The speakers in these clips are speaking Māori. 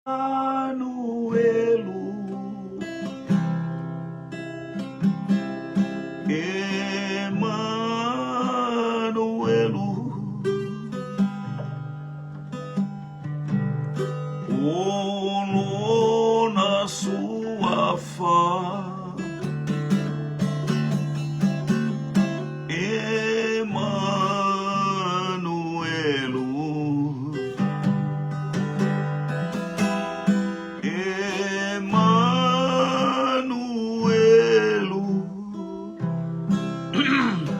Emanuelu, Emanuelu, olona suafa, Emanuelu, Emanuelu,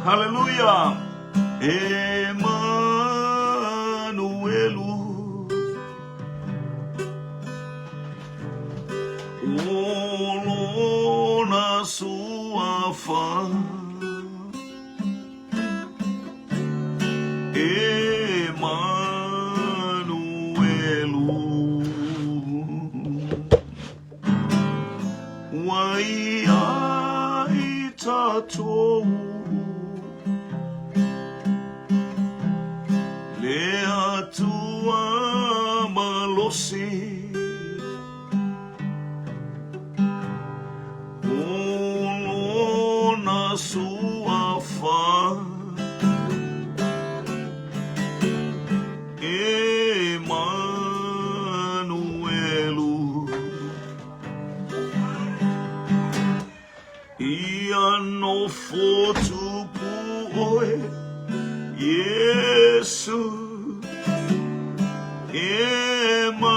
hallelujah, Emanuelu, olona suafa, Emanuelu, wai tatou le atua malosi, olona suafa, Emanuelu, ia no fotupu oe Yesu, Emanuelu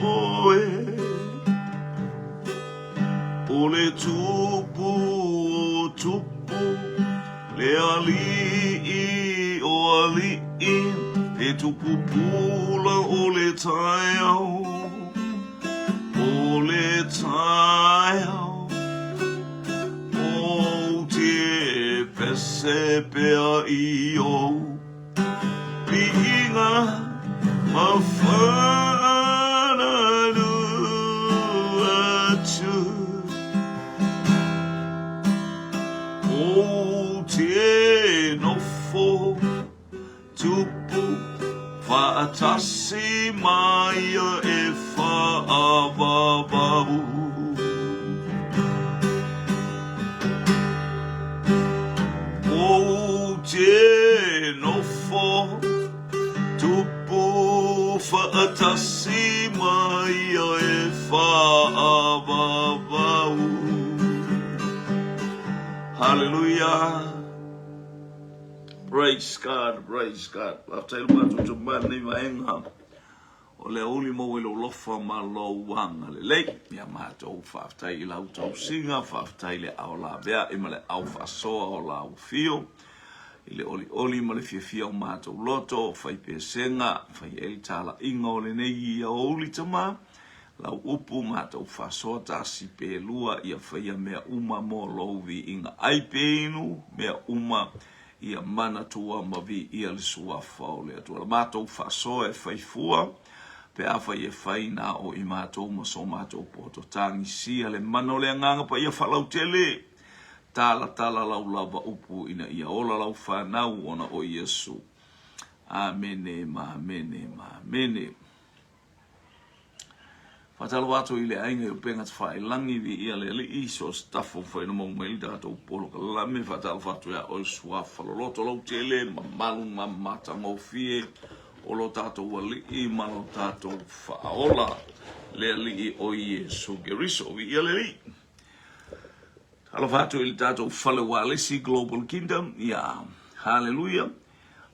oe, ole tupu o tupu, le ali'i o ali'i, e tupu pula o le taiao, o le taiao, o te pese pea io, pi'inga mawhana atu, o te nofo tupu whaatasi mai e whaawawawu, o te nofo tupu whaatasi mai e whaawawawu. Hallelujah. Praise God, praise God. After watu tumani maenga ole uli mo welo lofa malo wanga le lei ya mato fafta ila uta singa fafta ile aula bea imale au fasoa ola ufio ile oli male fia mato loto fai pesenga fai el tala inga ole nei ya oli tama la upu mato fasoa ta si pelua ia fai mea uma mo lovi inga aipenu mea uma ia mana tua mavi ia le suafa o le atua. Mātou whasoa e whaifua, pe awha i e whaina o i mātou maso mātou poto tangi sia le mano le nganga pa ia whalau tele. Tala lau lava upu ina ia ola lau whanau ona o Yesu. Amene, ma amene, ma amene. Whatalo watu i le ainga i upenga te whailangi vi ia le li iso stafo whaina mong mai tātou polo ka lame whatalo watu ia o suafa lo loto lau tele ma malu ma mata ngau fie o lo tātou wali i ma lo tātou whaola le li i o Yesu geriso vi ia le li. Talo watu i le tātou whale walesi Global Kingdom ia hallelujah.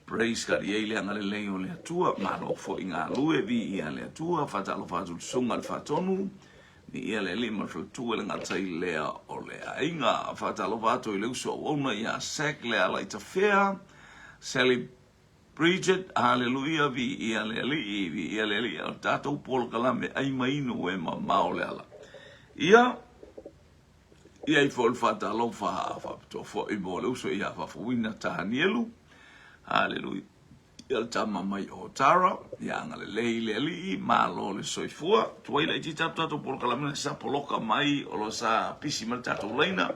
Praise God, ia ile ngale leo le atua, maro fo inga lue vi ia le atua, fatalo fatu sunga le fatonu, ni ia le lima fatu le ngatai lea o le ainga, fatalo fatu ile uso ona ia sek le ala itafea, Sally Bridget, hallelujah, vi ia le li, tato polo kalame ai mainu e ma mao le ala. Ia i fo le fatalo fa to fo i mo le uso ia fa fuina tahanielu. Hallelujah. Ia tama mai o Tara, ia ngale leile li malo le soifua. Tuai le ti tato por kalamina sa poloka mai o lo sa pisi mal tato leina.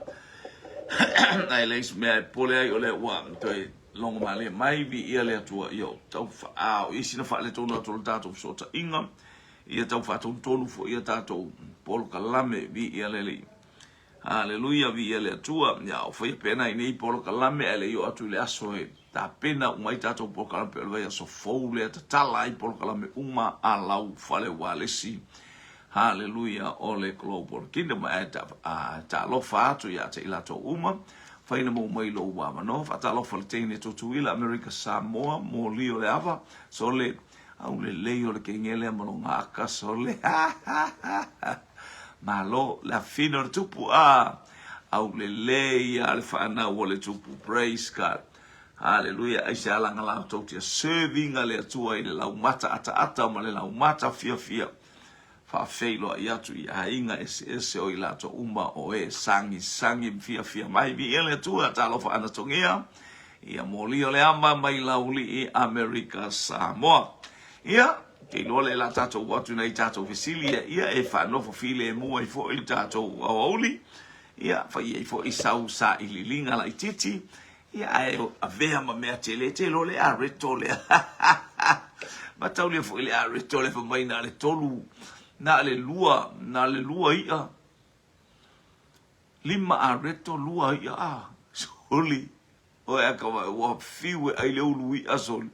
Ai le me pole ai o le wa toi long male mai vi ia le tua io tau fa a isi na fa le tonu to tato so ta inga ia tau fa tonu fo ia tato polo kalame vi ia le haleluia vi ia le tua ya o foi pena ni polo kalame ele io atu le aso e ta pena mai tato polo kalame pe vai so fo le ta tala i polo kalame uma a lau fale wale si haleluia ole global kingdom ta lo fa atu ya te ila to uma faina mo mai lo wa no fa ta lo fa te ni to tuila America Samoa mo lio le ava so le au le leo le kengele mo nga ka so le malo la fino tupu au le al fa na wole tupu praise God hallelujah ai sala ngala to te serving ale tua ile la mata ata ma le la mata fia fa feilo ia tu ia inga ese o ila to uma o sangi fia mai vi ele tua talo fa ana tongia ia molio le ama mai lauli America Samoa ia ke lole la tato watu na tato visilia ia e fa no fo file mo e fo il tato oli ia fa ia fo isau sa ililinga la ititi ia e avea ma me tele lole a retole ma tau le fo ile a retole fo mai na le tolu na le lua ia lima a reto lua ia soli o e ka wa fiwe ai le ulu ia soli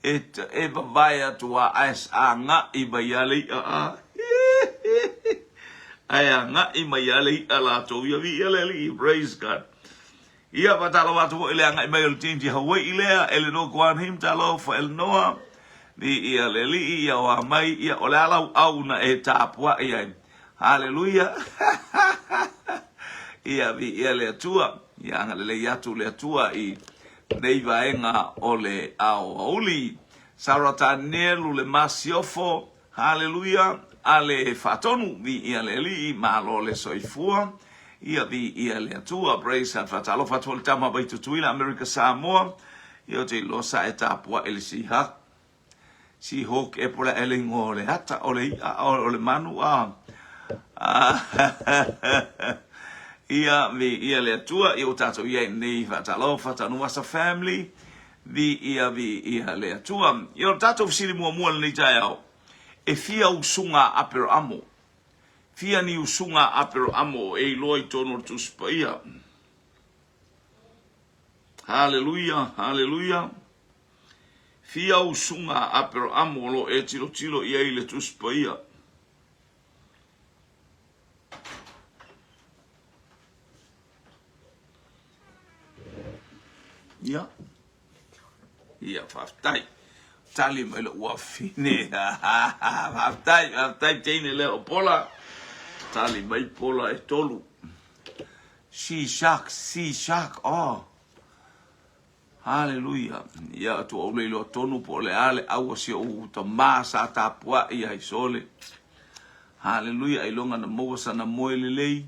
e vai atua as nga I bayale ai nga I bayale ala to ia vi ele praise God ia batalo watu ile nga mai tinji hawe ile ele no kwan him talo for el noa ni ia leli ia wa mai ia olala au na etapua ia haleluya ia vi ele tua ia ngale ya tu le tua I nei vaenga ole ao oli sarata nelu le masiofo haleluya ale fatonu vi ia leli malo le soifua ia vi ia le tua praise and fatalo fatol tama baitu tuila America Samoa ia te losa etapua ele si hok e pola ele ngole hata ole manu ia vi le tua ia tato ia nei fatalo fatanu as a family vi ia le tua ia tato fisili mua nei taiao e fia usunga apero amo fia ni usunga apero amo e loi tono tu spaia hallelujah fia usunga apero amo lo e tilo ia ile tu spaia ia faftai tali mai lo wafine faftai tene le opola tali mai pola e tolu si shak hallelujah ia tu o le lo tonu po le ale au si o to masa tapua ia isole hallelujah ilonga na mosa na moelelei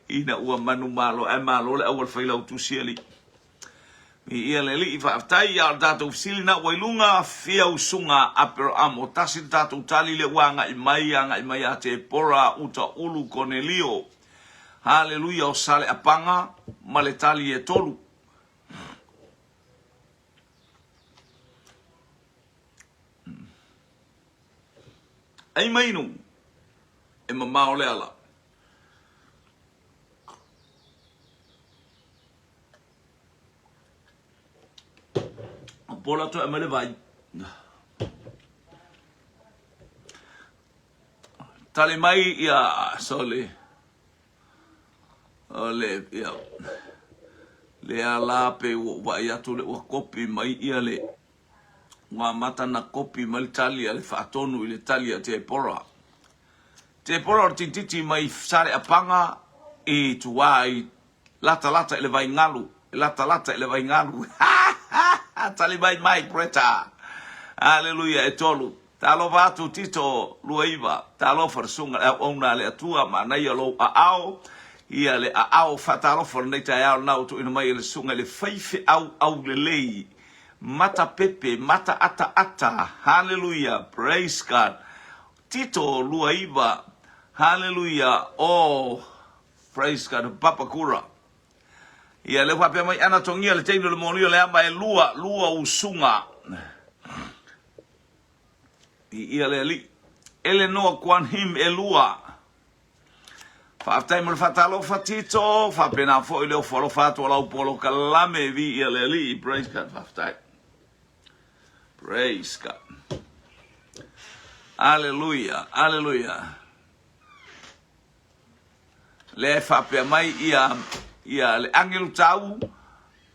ina ua manu malo le awal faila utusiali ia leli I whaaftai ia datou fisili na wailunga fia usunga apero amo tasi datou tali le wanga I mai a te pora uta ulu Cornelio haleluya o sale apanga ma le tali e tolu ai mainu e mamao le ala pola to emele vai tale mai ia sole ole ia le ala pe wa ia tu le kopi mai ia le wa mata na kopi mal tali ale fatonu ile tali te pora tititi mai sare apanga e tuai lata ele vai ngalu lata ele vai ngalu talibai mai preta haleluya e tolu talo vatu tito luaiva talo farsunga ona le tua mana ia lo ao ia le ao fatalo forneta ia na to ina mai le sunga le faife au le lei mata pepe mata ata haleluya praise God tito luaiva haleluya oh praise God papa kura Ia le whape mai ana tongia le teino le monio le ama e lua usunga. Ia le li. Ele noa kwan him e lua. Whaaftai mo le whatalo whatito, whapena fo i leo whalo whatu alau polo kalame vi ia le li. Praise God, whaaftai. Praise God. Hallelujah, hallelujah. Le whapea mai ia le angelu tau,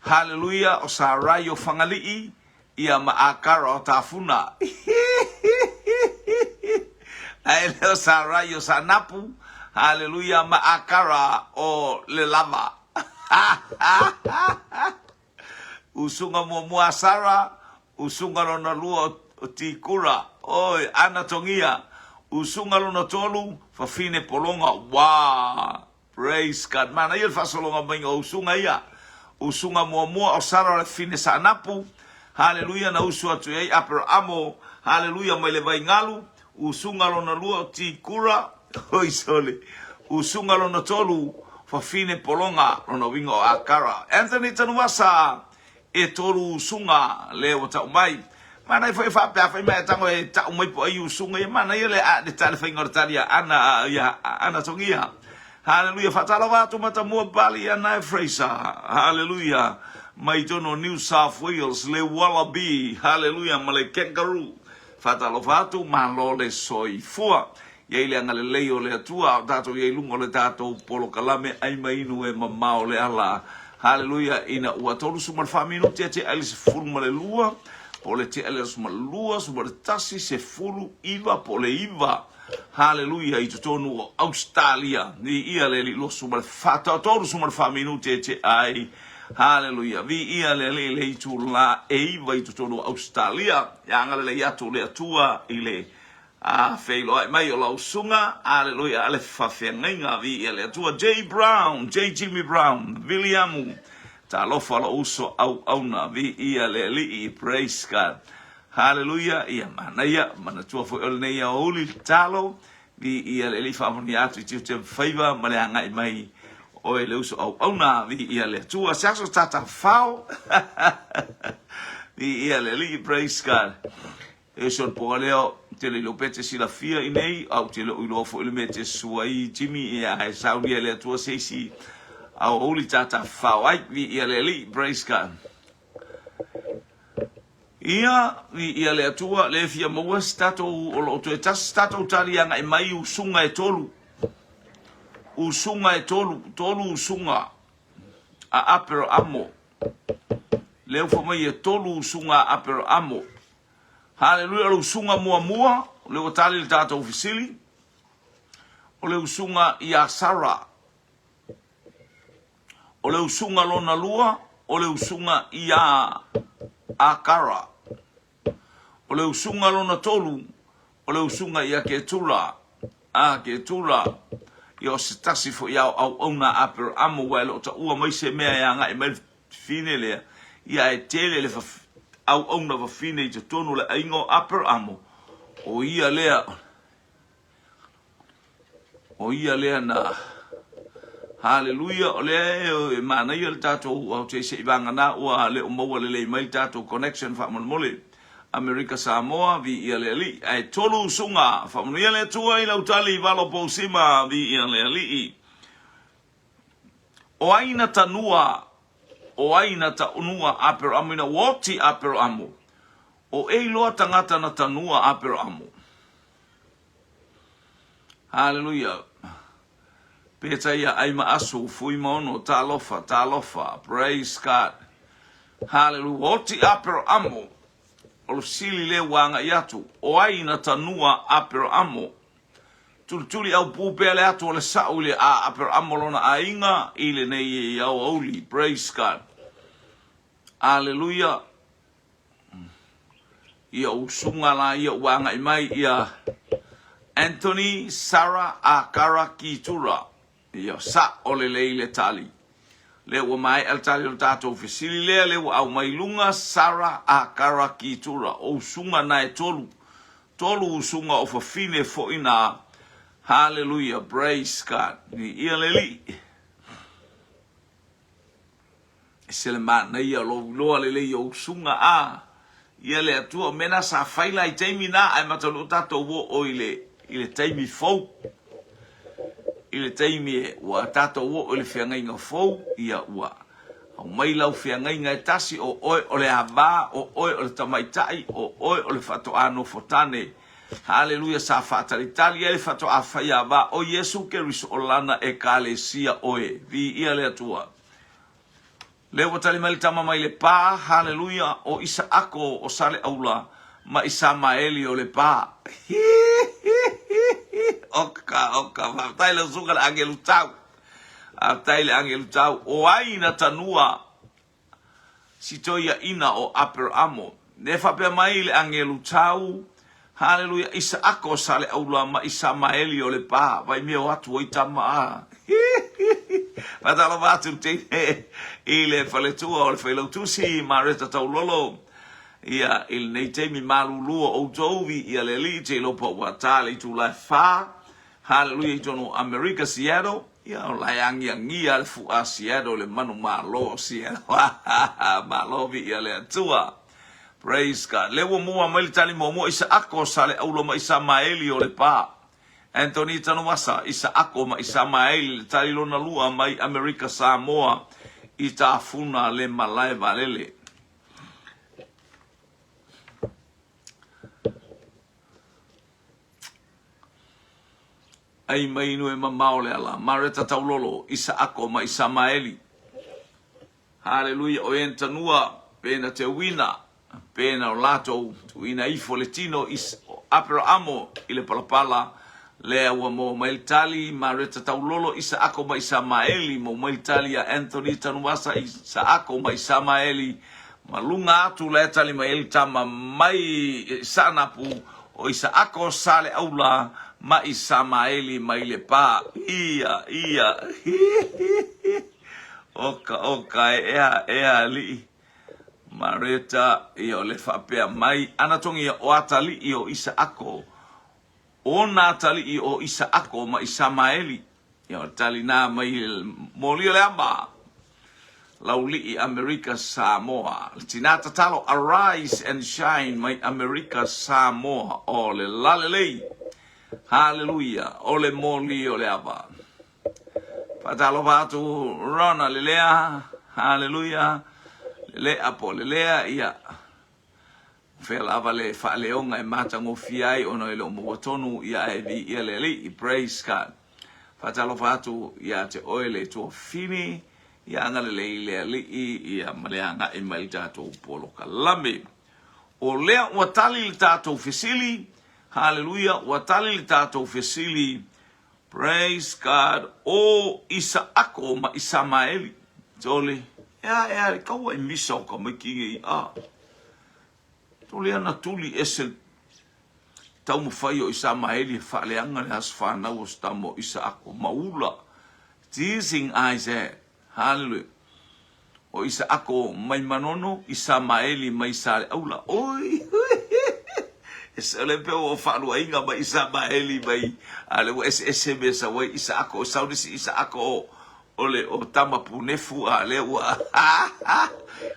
hallelujah, o sa rayo whangalii, ia maakara o tafuna. Ai leo sa rayo sa napu, hallelujah, maakara o le lava. Usunga mua sara, usunga rona lua o tikura, oi, ana tongia, usunga rona tolu, fafine polonga, wow. Praise God. Mana ia fasolonga mai o usunga ia. Usunga mua o sara le fine sa napu. Hallelujah na usu atu ei apero amo. Hallelujah mai le vai ngalu. Usunga lona lua o tikura. Hoi sole. Usunga lona tolu fa fine polonga lona winga o akara. Anthony Tanuasa e tolu usunga le o tau mai. Mana foi fa pa fa mai tango e tau mai po ai usunga ia mana ia le a de tale fa ngortaria ana tongia. Hallelujah. Fatala watu matamua bali ana Fraser. Hallelujah. Maitono New South Wales le wallaby. Hallelujah. Male kangaroo. Fatala watu malole soifua. Yeile angale leo le atua. Tato yeilungo le tato polo kalame. Aima inu e mamao le ala. Hallelujah. Ina uatolu sumar faminu. Te alis fulu male lua. Pole te alis malua. Sumar tasi se fulu iwa pole iwa. Hallelujah, i tonu o Australia. Ni ia le li lo sumar fata toru sumar fa minute te ai. Hallelujah. Vi ia le i tu la e iwa i tonu Australia. Ya ngale le atu le atua i le feilo ai mai o la usunga. Hallelujah. Ale fa fenga vi ia le atua J Jimmy Brown, Williamu. Ta lo fa lo uso au na vi ia le li praise God. Hallelujah, ia mana tua foi ole nei oli talo vi ia le fa moni atu te favor male anga mai o le uso au na vi ia le tua saso tata fao vi ia le li praise God e son po leo te le lopete si la fia i nei au te lo ilo fo le mete suai Jimmy ia e saudi le tua sei au oli tata fao ai vi ia le li praise God. Ia le atua le fia maua stato o lo to tas stato talianga e mai usunga e tolu. Usunga e tolu usunga a apero amo. Le fo mai e tolu usunga apero amo. Hallelujah lo usunga mua le o tali le tato ofisili. O le usunga ia sara. O le usunga lona lua, o le usunga ia akara. O le usunga lona tolu, o le usunga ia ke tula, i o se tasi fo iau au na apero amo wale o ta ua mai se mea ia ngai mai fine lea, ia e tele le au na va fine i te tonu le aingo apero amo, o ia lea na, hallelujah, o lea e mana ia le tato au te se ibanga na ua le o maua le mai tato connection fa mole. America Samoa vi ia le ali ai tolu sunga fa ia le tua i lautali valo posima vi ia le ali o aina ta unua apero amina woti apero amo o e loa tangata na tanua apero amo. Hallelujah. Peta ia ai maasu fui mono talofa praise God. Hallelujah. Woti apero amo o sili le wanga iatu o aina tanua apero amo tuli au pupe le atu o le sau le a apero amo lona ainga ile nei au oli praise God. Hallelujah. Ia usunga la ia wanga imai ia Anthony Sarah Akara Kitura ia sa ole le tali le ua mai al tali o tatou fesili le ua au mai lunga Sarah Akara Kitura o usunga na e tolu usunga o fafine fo ina. Hallelujah, praise God. Ni ia le li Selema na ia lo le yo sunga a ia le atua mena sa faila I taimi na ai matalo tato wo o ile taimi fou ile taimi wa tato wo o le fianga inga fou ia ua au mai lau fianga inga tasi o le ava o le tamaitai o le fato ano fotane haleluya sa fata l'Italia le fato a faia va o Yesu ke riso olana e kalesia oe vi ia le atua le watali mai tama mai le pa haleluya o Isaako o sale aula ma Isamaeli o le pa oka va taile zuga angelu tau a taile angelu tau o aina tanua sitoia ina o Abramo ne fa pe mai le angelu tau haleluya Isaako sale aula ma Isamaeli o le pa vai mio atu o itama Padalo batu te ile faletua o le failotusi mareta taulolo ia il nei temi malulua o tovi ia le li te lopo watali tu la fa hallelujah tono America Seattle ia o la yangi al fu a Seattle le manu malo Seattle malovi ia le atua praise God le wo mua mai tali mo Isaako sale aulo ma Isamaeli o le pa Anthony Tanawasa Isaako ma Isamaeli tali lona lua mai America Samoa ita funa le malai valele ai mai no e mamao le ala mareta taulolo Isaako ma Isamaeli haleluya o entanua pena te wina pena o lato wina ifo letino is Abramo ile palapala le wa mo mailtali mareta taulolo Isaako ma Isamaeli mo mailtali ya Anthony Tanwasa Isaako ma Isamaeli malunga atu le tali mail tama mai sanapu o Isaako sale aula ma Isamaeli maile pa ia oka ea li mareta io le fapea mai anatongi o atali io Isaako o natali o Isaako ma Isamaeli io tali na mai molio le amba lauli America Samoa tinata talo arise and shine my America Samoa o le lalelei hallelujah o le molio le aba patalo batu rona le lea hallelujah le apo le lea ia fela vale fa leonga e mata ngofiai ono ele motonu ia evi ia leli praise God fatalo fatu ia te oile to fini ia ngale le ia maleanga e maita to polo kalame o lea watali tato fisili hallelujah watali tato fisili praise God o Isaako ma Isamaeli tole ya kawa miso ko makingi tole ana tuli ese tau mo fai o Isamaeli fa le anga le asfa na o stamo Isaako maula teasing Isaac hallelujah o Isaako mai manono Isamaeli mai sale aula oi ese le pe o fa lo inga mai Isamaeli mai ale o ese besa o Isaako saudi Isaako ole o tama punefu ale wa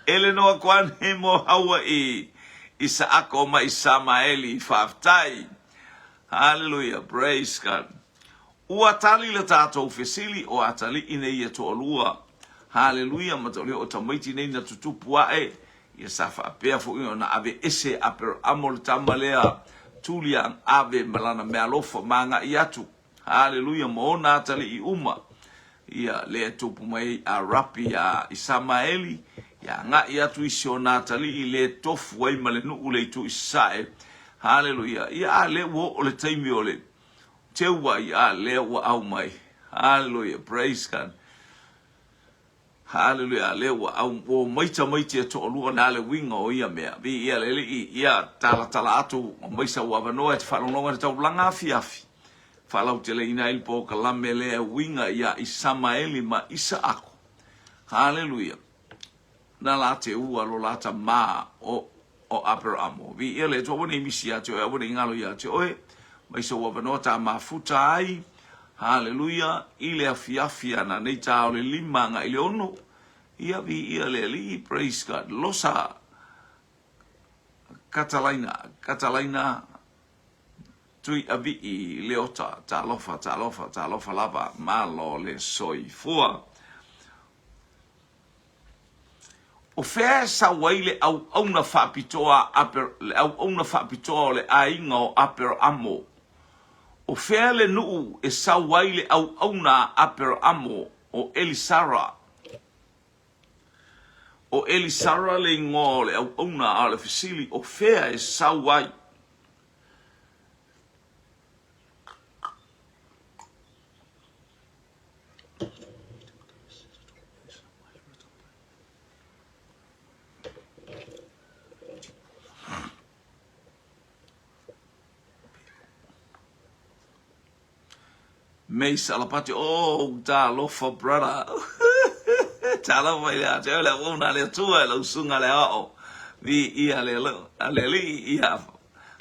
ele no kwan hemo Hawaii Isaako ma Isamaeli faftai hallelujah praise God uatali le tato fesili o atali ine ia to olua hallelujah matole o tamaiti nei na tutupu ae ia safa pea fo ina ave ese aper amol tamalea tulia ave malana mealofa manga iatu hallelujah mo na atali I uma ia le tupu mai a rapi a Isamaeli ya nga ia tu isio natali I le tofu ai male nu ule tu isae hallelujah ia le wo ole taimi ole teua ia le wa au mai hallelujah praise God hallelujah le wa au o maita to olua na le winga o ia mea vi ia le ia tala atu mai sa wa no et fa no ngai tau langa fiafi falau tele ina il po kalame le winga ia Isamaeli ma Isaako hallelujah na la te ua lo lata ma o Abramo vi ia le to woni misia te o woni ngalo ia te oe mai so wa no ta mafuta ai hallelujah ile afiafia na nei ta o le lima nga ile ono Ia vi ia le li, praise God. Losa Katalaina tui avi I leota, ta lofa lava, malo le soifua. O fea sa waile au auna whapitoa le ainga o aper amo. O fea le nuu e sa waile au auna aper amo o Elisara. O Elisara le ngō le au auna a le fisili o fea e sa wai. Mei salapati, oh, ta lofa brother. Ta lofa ia, te ole una le tua le usunga le ao. Vi ia le li ia.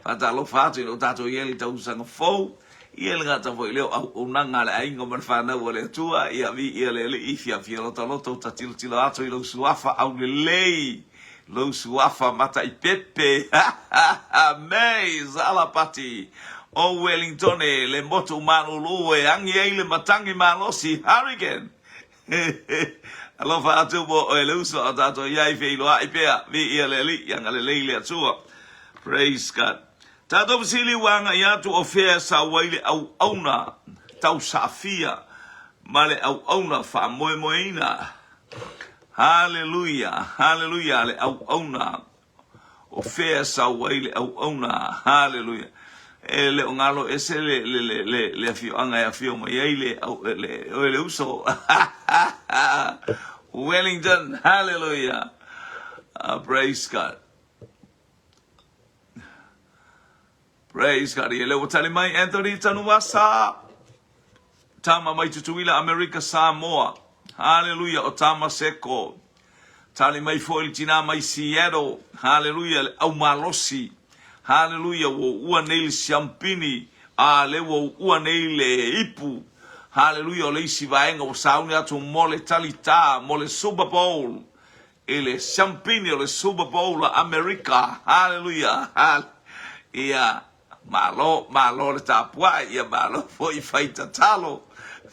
Fata lofa atu ino tato ieli ta usanga fau. Ia le ngata fo ileo au unanga le aingo man whanau le tua. Ia vi ia le li ifia fia loto ta tilo atu ilo suafa au le lei. Lo suafa mata I pepe. Mei salapati. O Wellington le moto manulu e angi le matangi malosi hurricane. Alofa atu bo e le uso atato iai fe ilo aipea vi ia le li yanga le leile atua. Praise God. Tato visili wanga iatu o fea sa waile au auna tau safia male au auna fa moe moeina. Hallelujah, hallelujah le au auna o fea sa waile au auna. Hallelujah. Le ongalo ese le afio anga ya afio mo le uso Wellington, hallelujah. Praise God. Praise God. Ele utali mai Anthony Tanuwasa. Tama mai tutuila America Samoa. Hallelujah. Otama Seko. Tali mai foil tina mai Seattle. Hallelujah. Au malosi. Hallelujah, wo ua nei siampini, le wo ua nei le ipu. Hallelujah, le isi vaenga o sauni atu mole talita, mole Super Bowl. Ele siampini o le Super Bowl America. Hallelujah. Ia, malo le tapua, ia malo foi faita talo.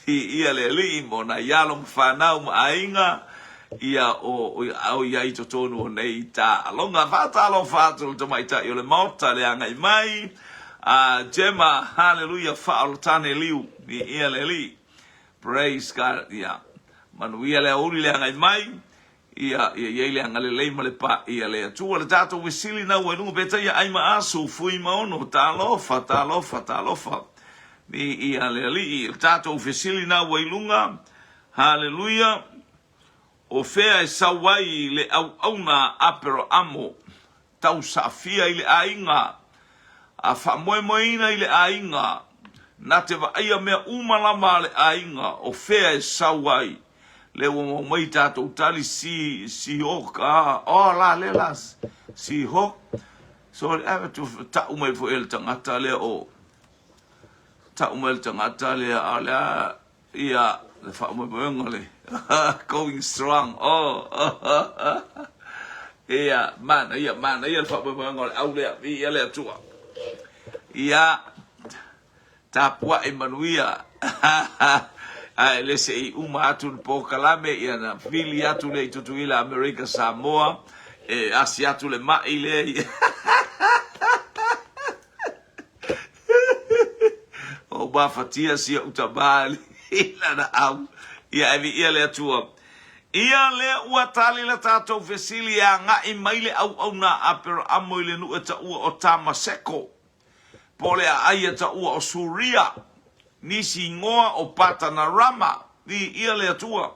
Ia le limo na yalo mfanau mainga. Ia o ia I tonu o nei ta longa fata lo fatu to mai ta yo le mota le anga I mai Gemma hallelujah fa o tane liu ia le li praise God ia manu ia le uri le anga I mai ia le anga le ma le pa ia le tu le tato wisili na wenu beta ia ai ma asu fui ma ono ta lofa ia le li tato wisili na wailunga hallelujah. O fea e sawai le au auna apero amo. Tau safia I le ainga. A fa moemoina I le ainga. Na te wa aia mea umalama le ainga. O fea e sawai. Le wa mai tatou tali si hoka. La le las. Si hok. So le ave tu ta umai fo el tangata le o. Ta umai tangata le a le ia. Le fa moemoinga le. Going strong. Ia mana ia fa ngol aule ia le tua. Ia tapua Emanuia. Ai le se uma atu po kalame ia na fili atu le tutuila America Samoa e asiatu le mai le. O ba fatia si utabali ila na au. Ia ia le atua. Ia le ua tali la tatou vesili a ngai maile au na apero amo I le nu e ta ua o Tamaseko. Pole a aia ta ua o Suria. Nisi ngoa o Patanarama. Ia le atua.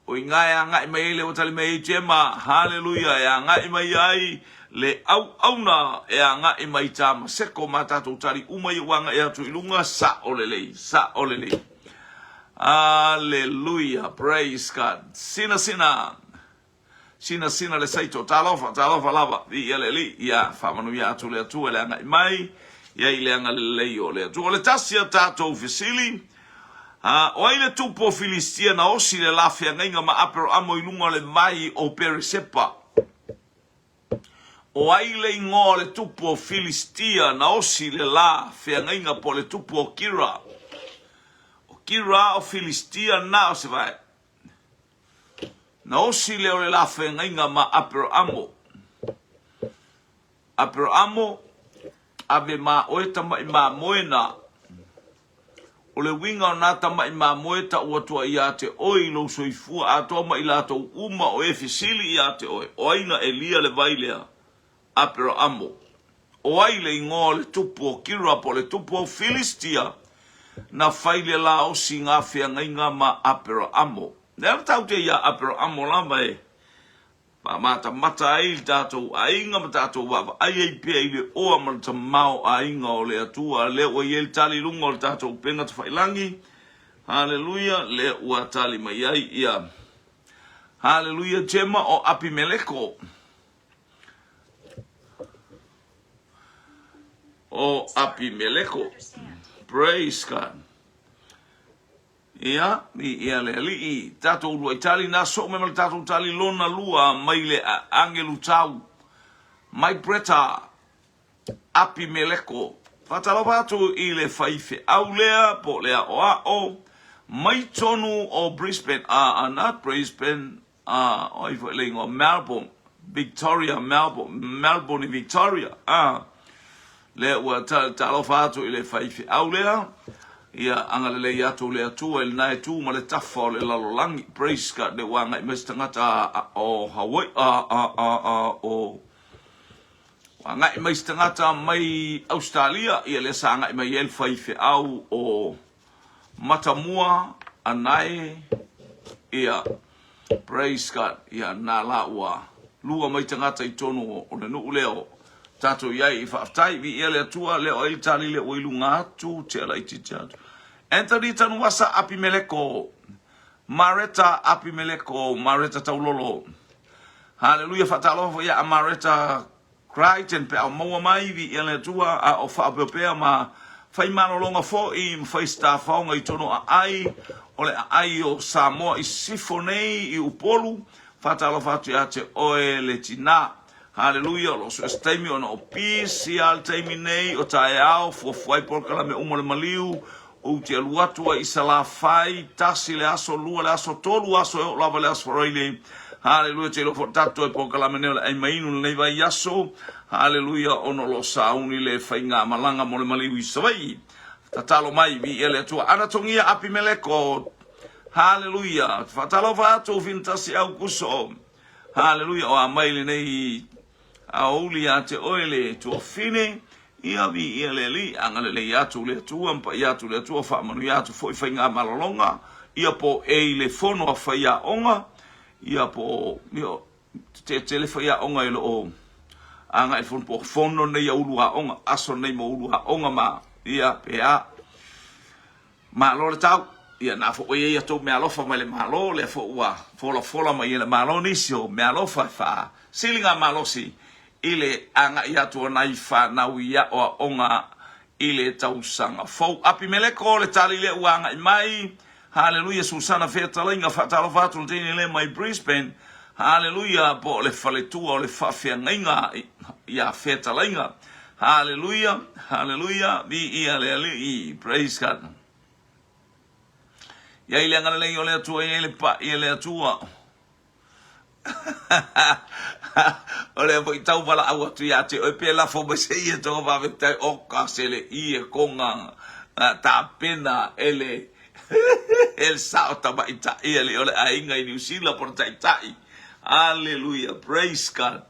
O ingai a ngai maile o tali mei Gemma. Hallelujah. E a ngai mai ai le au na e a ngai mai Tamaseko ma tatou tali umai wanga e atu ilunga sa olelei. Hallelujah, praise God. Sina le saito talofa lava vi ele li ia fa manu ia tu le tu ele ngai mai ia ile anga le yo le tu le tasia tato fisili O ile tupo Filistia na osi le lafia ngainga ma apero amo ilunga le vai o Peresepa. O aile ingo le tupo Filistia na osi le lafia ngainga po le tupo Kira. O Kira o Filistia na o se vai. Na osi le o le lafia ngainga ma apero amo. Apero amo ave ma oeta ma moena. O le winga o nata mai ma moeta ua tua i ate oi lo soifua atoa mai lato uma o e fisili i ate oi. O aina Elia le vailea apero amo. O aile ingo le tupu o Kira po le tupu o Filistia na faile la o si ngafia ngainga ma apero amo. Nea tau te ia apero amo lama e. Pa mata mata ai tatou ainga ma tatou wawa ai ai pia ile oa malta mau ainga o le atua le o yel tali lunga o le tatou penga te whailangi. Hallelujah, le ua tali mai ai ia. Hallelujah, tema o Abimeleko. O Abimeleko. Praise God. Ia, ia le ali tatou lua itali na so me mal tatou tali lona lua mai le angelu tau mai preta Abimeleko fatalo batu i le faife au lea po lea o mai tonu o Brisbane not Brisbane o i fo le ngo Melbourne Victoria Melbourne Victoria le ua talo batu i le faife au lea ia angalele ia tu le atua il nai tu ma le tafa o le lalolangi praise God le wanga i mesta ngata o Hawaii o wanga i mesta ngata mai Australia ia le sanga i mai el faife au o matamua anai ia praise God ia na la ua lua mai tangata i tonu o le nuu leo tato iai i whaftai vi ia le atua le o ilitali le o ilunga atu te ala iti tatu. Anthony tanu wasa Abimeleko. Mareta Abimeleko. Mareta taulolo. Hallelujah whatalofo ia a Mareta Crichton pe au maua mai vi ia le atua a o whaapepea ma whai manolonga fo i mwhai stafaunga i tono a ai o le a ai o Samoa i sifonei i upolu whatalofo atu ia te oe le tina. Hallelujah, lo so estemi ona o pisi al taimi nei o tae au fuafuai porkala me umole maliu o te aluatua i salafai tasi le aso lua le aso tolu aso e lava le aso faraile. Hallelujah, te lo fortato e porkala me neo le ai mainu le neiva i aso. Hallelujah, ono lo sauni le whainga malanga mole maliu i savai. Tatalo mai vi ele atua anatongia Abimeleko. Hallelujah, fatalo vato vintasi au kuso. Hallelujah, o amaile nei auli ate oile tu fine ia vi ia le li angale le atu le tua mpa ia tu le tua fa manu ia tu foi fainga malolonga ia po e le fono a faia onga ia po mio te le faia onga ile o anga e fon po fono nei ulua onga aso nei mo ulua onga ma ia pea malo le tau ia na fo ia to me alofa mai le malo le fo wa fola mai le malo nisio me alofa fa silinga malosi ile anga ia tu nai fa na uia o onga ile tausanga fo Abimeleko le tali le uanga mai hallelujah Susana fetalinga fatalo fatu tini le mai Brisbane hallelujah po le faletua le fafia nginga ia fetalinga hallelujah vi ia le praise God ya ile ngana le yo le atua ile pa ile atua ole po tau pala au tu ya te o pe la fo be se ye to va vete o kasele i konga ta pena ele el sauta ba ita ele ole ainga i New Zealand por ta ita hallelujah praise God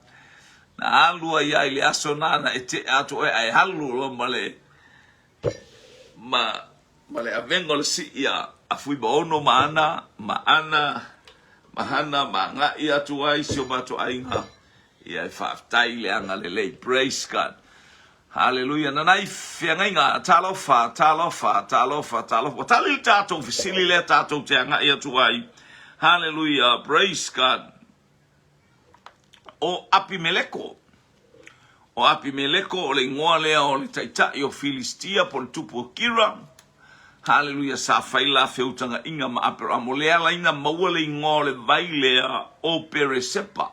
na alua ya ile asonana ete atu ai halu lo male male avengo le si ya afui bono mahana manga ia tu ai sio bato ainga ia faftai le anga le praise God hallelujah na nai fianga talofa tali tato fisili le tato te anga ia tu ai hallelujah praise God o Abimeleko o le ngoa lea o le taitai o Filistia por tupu Kira Haleluia, sa faila feutanga inga ma apero amo lea laina mawale ngole vailea o peresepa.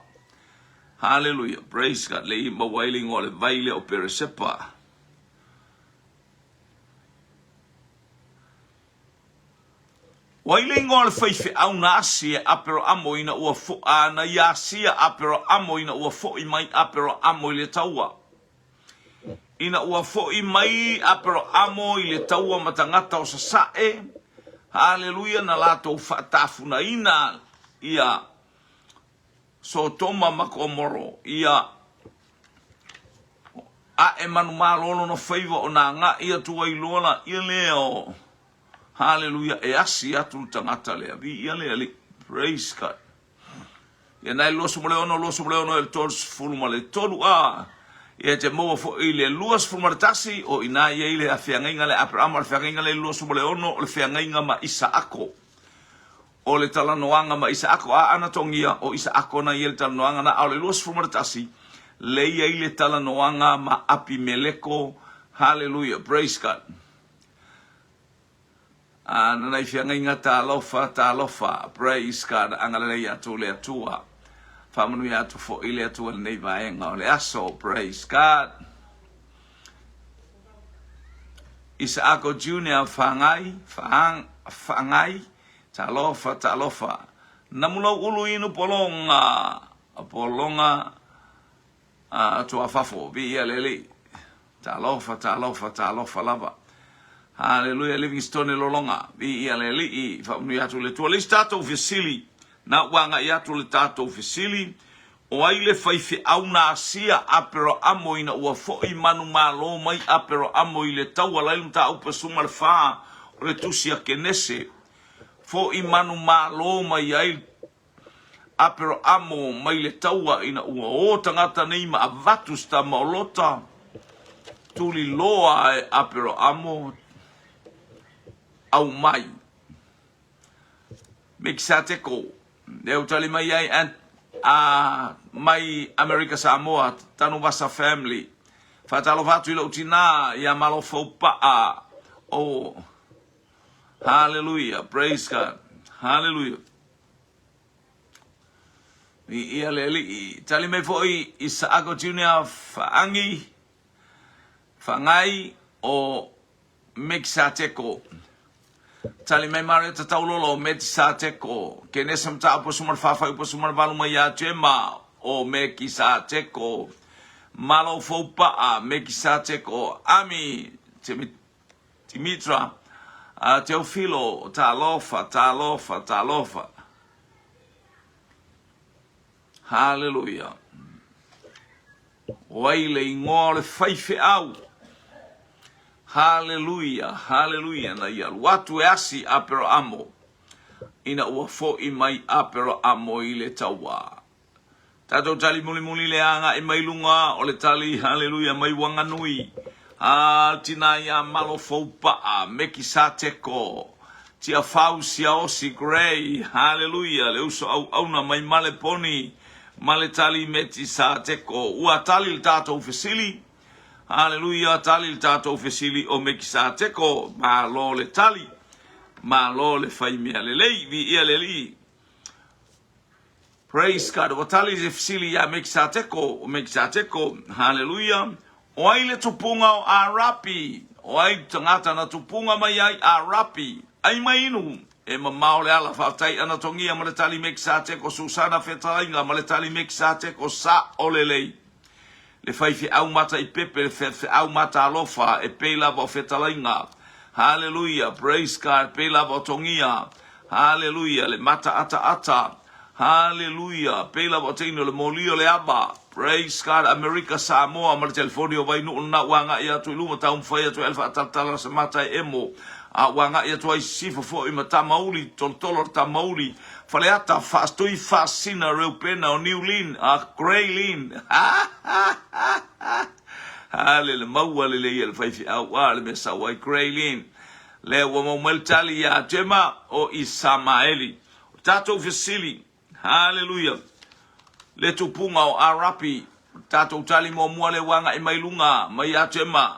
Haleluia, praise God, lei mawale ngole vailea o peresepa. Waile ngole faife au na asia apero amo ina ua fo ana ya asia apero amo ina ua fo imai apero amo ile taua. Ina ua fo imai apero amo ile taua matangata o sasae. Haleluia, na lato fatafuna ina ia so toma makomoro ia a emanu malolo no favor o na nga ia tuwa ilona ia leo. Haleluia, e asi atu tangata lea vi ia lea li, praise God. Ia nai losu mole ono el tors fulma le toru a ia te moa fo ile luas fulma tasi o ina ia ile a whiangainga le Abraham le whiangainga le losu mole ono o le whiangainga ma Isaako o le talanoanga ma Isaako a anatongia o Isaako na ia le talanoanga na au le luas fulma tasi le ia ile talanoanga ma Abimeleko. Haleluia, praise God. Nanai whiangainga ta lofa, praise God, angalele atu le atua. Whamanu atu fo ile atua le nei vaenga o le aso, praise God. Isaako Junior whangai, ta lofa. Namulau ulu inu polonga tua fafo, vi ia lele. Ta lofa lava. Haleluia, Livingstone lolonga vi ia le li fa mu atu le tua le stato ofisili na wanga atu le tato ofisili o ai le faife au na asia apero amo ina ua fo I manu malo mai apero amo I le tau ala ilunta upa suma le faa o le tusia kenese fo I manu malo mai ai apero amo mai le taua ina ua o tangata nei ma avatus ta maolota tuli loa e apero amo au mai mixateko deu tali mai ai mai America Samoa tanu vasa family fatalo vatu ilo utina ya malo fopa o hallelujah, praise God, hallelujah. Ia leli tali mai foi Isaako Junior whangai o mixateko tali mai mare ta taulolo me sa teko ke ne sam ta po sumar fafa po sumar valu mai ya chema o me kisa teko malo fopa me kisa teko ami Timitra Teofilo ta lofa hallelujah waile ngole faife au. Hallelujah, na ia watu asi apero amo ina ua fo I mai apero amo I le taua. Tato tali muli le anga I mai lunga o le tali hallelujah mai wanganui. Tina ia malo faupa meki sa teko. Tia fausia osi grey, hallelujah, le uso au na mai male poni, male tali meti sa teko. Ua tali le tato ufesili. Hallelujah, tali il tato ofesili o mekisa teko ma lo le tali ma lo le faimia le lei vi ia le li. Praise God, o tali le ofesili ya mekisa teko, hallelujah. O ai le tupunga o arapi, o ai tangata na tupunga mai ai arapi, ai mainu e mamao le ala whaftai anatongia ma le tali mekisa teko Susana Fetainga ma le tali mekisa teko sa o le lei. Le faifi au mata I pepe, le faifi au mata alofa, e peila va o fetalainga. Hallelujah, praise God, peila va o tongia. Hallelujah, le mata ata. Hallelujah, peila va o teino le molio le aba. Praise God, America Samoa, ma le telefonio vai na wanga ia tu iluma taum fai atu elfa atatala sa mata e emo. Wanga ia tu ai sifo fo I mata mauli, tolor ta mauli. Faleata fastoi fascina reupena o New Lin, Grey Lin. Hallelujah, maua le le faifi au le mesa wai Grey Lin. Le wa mo tali ya tema o Isamaeli. Tato Vasili. Hallelujah. Le tupunga o Arapi. Tato tali mo le wanga I mailunga mai ya tema.